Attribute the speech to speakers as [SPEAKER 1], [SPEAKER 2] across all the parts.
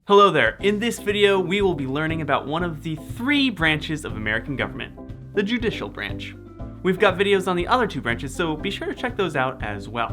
[SPEAKER 1] Hello there. In this video, we will be learning about one of the three branches of American government, the judicial branch. We've got videos on the other two branches, so be sure to check those out as well.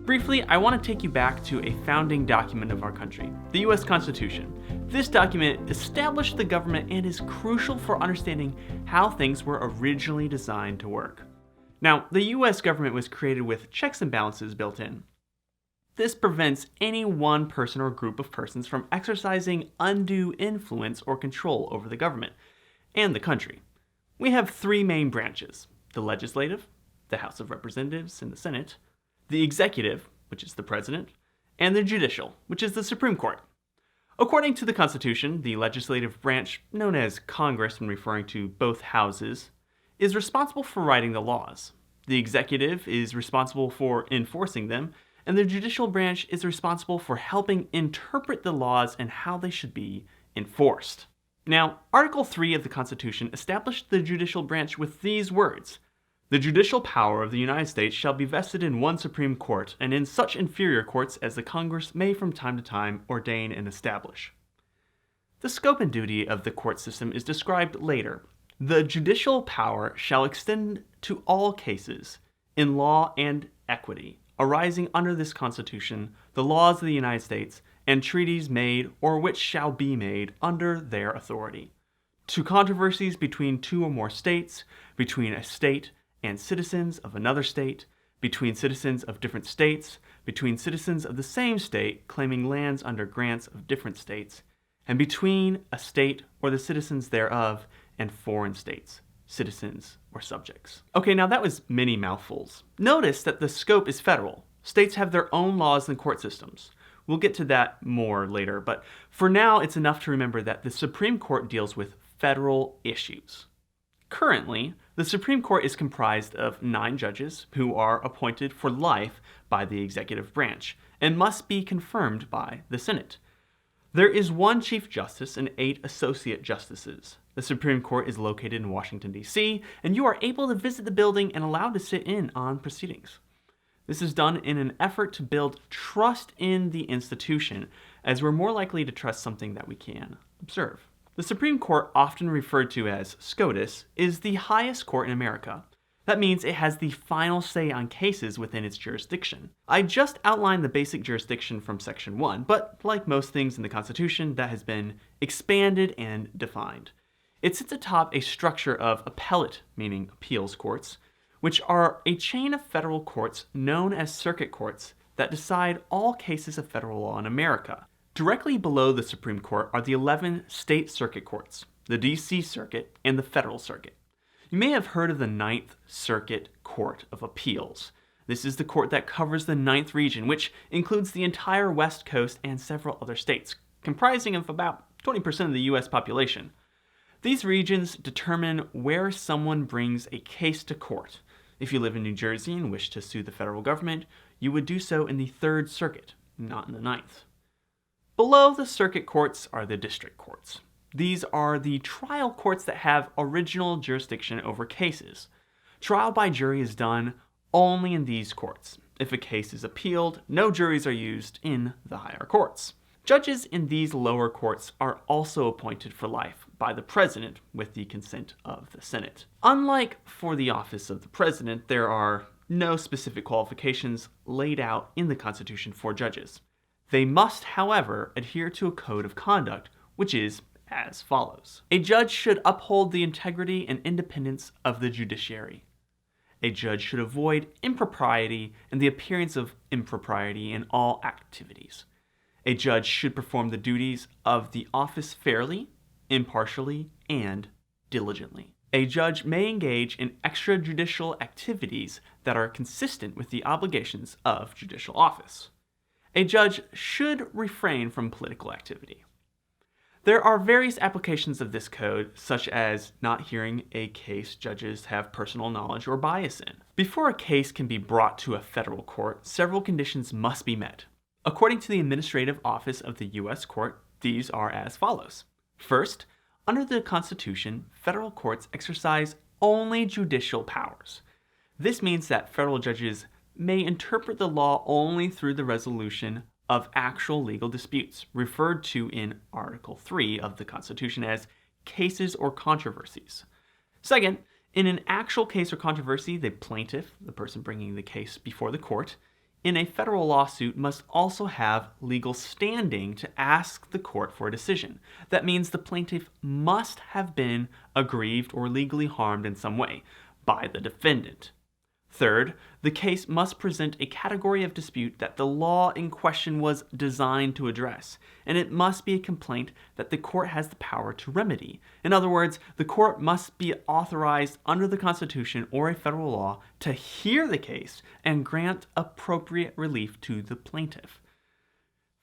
[SPEAKER 1] Briefly, I want to take you back to a founding document of our country, the US Constitution. This document established the government and is crucial for understanding how things were originally designed to work. Now, the US government was created with checks and balances built in. This prevents any one person or group of persons from exercising undue influence or control over the government and the country. We have three main branches: the legislative, the House of Representatives and the Senate, the executive, which is the president, and the judicial, which is the Supreme Court. According to the Constitution, the legislative branch, known as Congress when referring to both houses, is responsible for writing the laws. The executive is responsible for enforcing them, and the judicial branch is responsible for helping interpret the laws and how they should be enforced. Now, Article 3 of the Constitution established the judicial branch with these words: "The judicial power of the United States shall be vested in one Supreme Court, and in such inferior courts as the Congress may from time to time ordain and establish." The scope and duty of the court system is described later. The judicial power shall extend to all cases, in law and equity, arising under this Constitution, the laws of the United States, and treaties made or which shall be made under their authority. To controversies between two or more states, between a state and citizens of another state, between citizens of different states, between citizens of the same state claiming lands under grants of different states, and between a state or the citizens thereof and foreign states, citizens or subjects. Okay, now that was many mouthfuls. Notice that the scope is federal. States have their own laws and court systems. We'll get to that more later, but for now it's enough to remember that the Supreme Court deals with federal issues. Currently, the Supreme Court is comprised of 9 judges who are appointed for life by the executive branch and must be confirmed by the Senate. There is 1 Chief Justice and 8 Associate Justices. The Supreme Court is located in Washington, D.C., and you are able to visit the building and allowed to sit in on proceedings. This is done in an effort to build trust in the institution, as we're more likely to trust something that we can observe. The Supreme Court, often referred to as SCOTUS, is the highest court in America. That means it has the final say on cases within its jurisdiction. I just outlined the basic jurisdiction from Section 1, but like most things in the Constitution, that has been expanded and defined. It sits atop a structure of appellate, meaning appeals courts, which are a chain of federal courts known as circuit courts that decide all cases of federal law in America. Directly below the Supreme Court are the 11 state circuit courts, the D.C. Circuit and the Federal Circuit. You may have heard of the 9th Circuit Court of Appeals. This is the court that covers the 9th region, which includes the entire West Coast and several other states, comprising of about 20% of the U.S. population. These regions determine where someone brings a case to court. If you live in New Jersey and wish to sue the federal government, you would do so in the 3rd Circuit, not in the 9th. Below the circuit courts are the district courts. These are the trial courts that have original jurisdiction over cases. Trial by jury is done only in these courts. If a case is appealed, no juries are used in the higher courts. Judges in these lower courts are also appointed for life by the president with the consent of the Senate. Unlike for the office of the president, there are no specific qualifications laid out in the Constitution for judges. They must, however, adhere to a code of conduct, which is as follows. A judge should uphold the integrity and independence of the judiciary. A judge should avoid impropriety and the appearance of impropriety in all activities. A judge should perform the duties of the office fairly, impartially, and diligently. A judge may engage in extrajudicial activities that are consistent with the obligations of judicial office. A judge should refrain from political activity. There are various applications of this code, such as not hearing a case judges have personal knowledge or bias in. Before a case can be brought to a federal court, several conditions must be met. According to the Administrative Office of the U.S. Court, these are as follows. First, under the Constitution, federal courts exercise only judicial powers. This means that federal judges may interpret the law only through the resolution of actual legal disputes, referred to in Article 3 of the Constitution as cases or controversies. Second, in an actual case or controversy, the plaintiff, the person bringing the case before the court, in a federal lawsuit must also have legal standing to ask the court for a decision. That means the plaintiff must have been aggrieved or legally harmed in some way by the defendant. Third, the case must present a category of dispute that the law in question was designed to address, and it must be a complaint that the court has the power to remedy. In other words, the court must be authorized under the Constitution or a federal law to hear the case and grant appropriate relief to the plaintiff.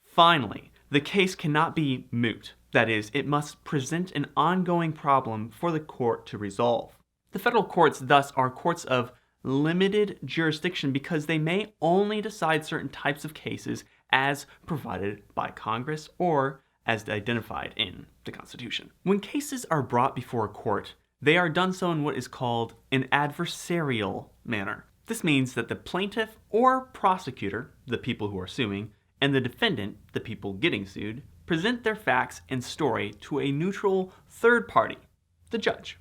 [SPEAKER 1] Finally, the case cannot be moot. That is, it must present an ongoing problem for the court to resolve. The federal courts thus are courts of limited jurisdiction because they may only decide certain types of cases as provided by Congress or as identified in the Constitution. When cases are brought before a court, they are done so in what is called an adversarial manner. This means that the plaintiff or prosecutor, the people who are suing, and the defendant, the people getting sued, present their facts and story to a neutral third party, the judge.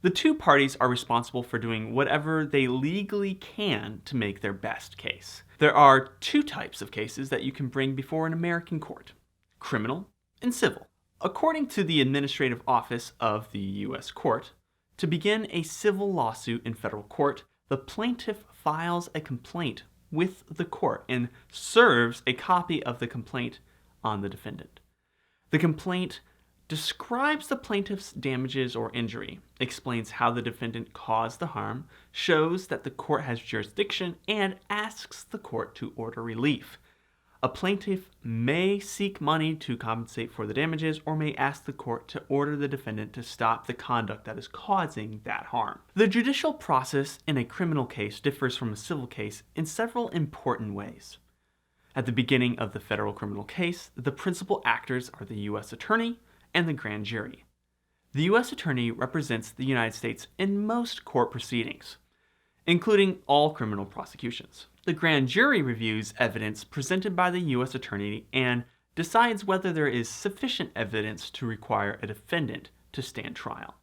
[SPEAKER 1] The two parties are responsible for doing whatever they legally can to make their best case. There are two types of cases that you can bring before an American court: criminal and civil. According to the Administrative Office of the U.S. Court, to begin a civil lawsuit in federal court, the plaintiff files a complaint with the court and serves a copy of the complaint on the defendant. The complaint describes the plaintiff's damages or injury, explains how the defendant caused the harm, shows that the court has jurisdiction, and asks the court to order relief. A plaintiff may seek money to compensate for the damages or may ask the court to order the defendant to stop the conduct that is causing that harm. The judicial process in a criminal case differs from a civil case in several important ways. At the beginning of the federal criminal case, the principal actors are the U.S. Attorney and the grand jury. The U.S. Attorney represents the United States in most court proceedings, including all criminal prosecutions. The grand jury reviews evidence presented by the U.S. Attorney and decides whether there is sufficient evidence to require a defendant to stand trial.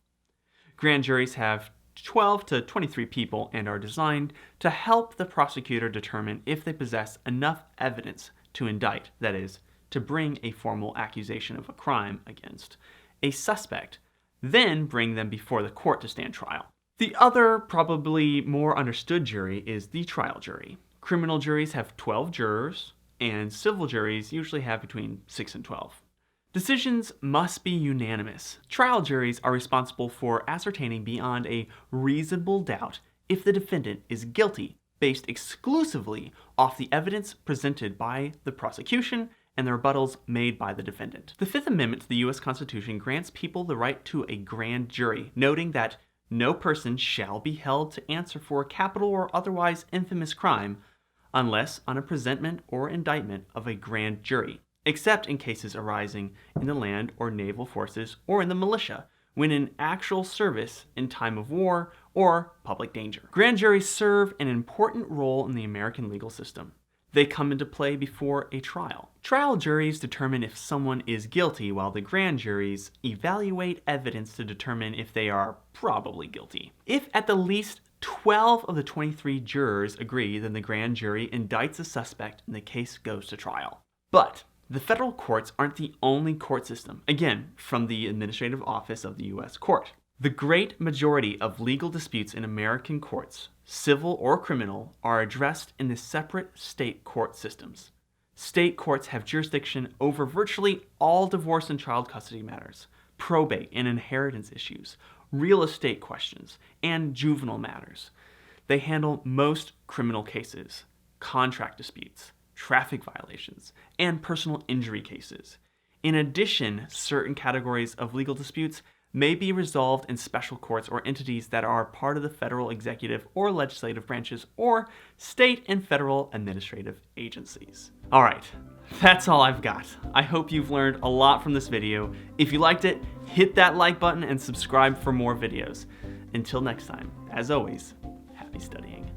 [SPEAKER 1] Grand juries have 12 to 23 people and are designed to help the prosecutor determine if they possess enough evidence to indict, that is, to bring a formal accusation of a crime against a suspect, then bring them before the court to stand trial. The other, probably more understood jury is the trial jury. Criminal juries have 12 jurors, and civil juries usually have between 6 and 12. Decisions must be unanimous. Trial juries are responsible for ascertaining beyond a reasonable doubt if the defendant is guilty, based exclusively off the evidence presented by the prosecution and the rebuttals made by the defendant. The Fifth Amendment to the U.S. Constitution grants people the right to a grand jury, noting that no person shall be held to answer for a capital or otherwise infamous crime unless on a presentment or indictment of a grand jury, except in cases arising in the land or naval forces or in the militia, when in actual service in time of war or public danger. Grand juries serve an important role in the American legal system. They come into play before a trial. Trial juries determine if someone is guilty, while the grand juries evaluate evidence to determine if they are probably guilty. If at the least 12 of the 23 jurors agree, then the grand jury indicts a suspect and the case goes to trial. But the federal courts aren't the only court system, again, from the Administrative Office of the U.S. Court. The great majority of legal disputes in American courts, civil or criminal, are addressed in the separate state court systems. State courts have jurisdiction over virtually all divorce and child custody matters, probate and inheritance issues, real estate questions, and juvenile matters. They handle most criminal cases, contract disputes, traffic violations, and personal injury cases. In addition, certain categories of legal disputes may be resolved in special courts or entities that are part of the federal executive or legislative branches or state and federal administrative agencies. All right, that's all I've got. I hope you've learned a lot from this video. If you liked it, hit that like button and subscribe for more videos. Until next time, as always, happy studying.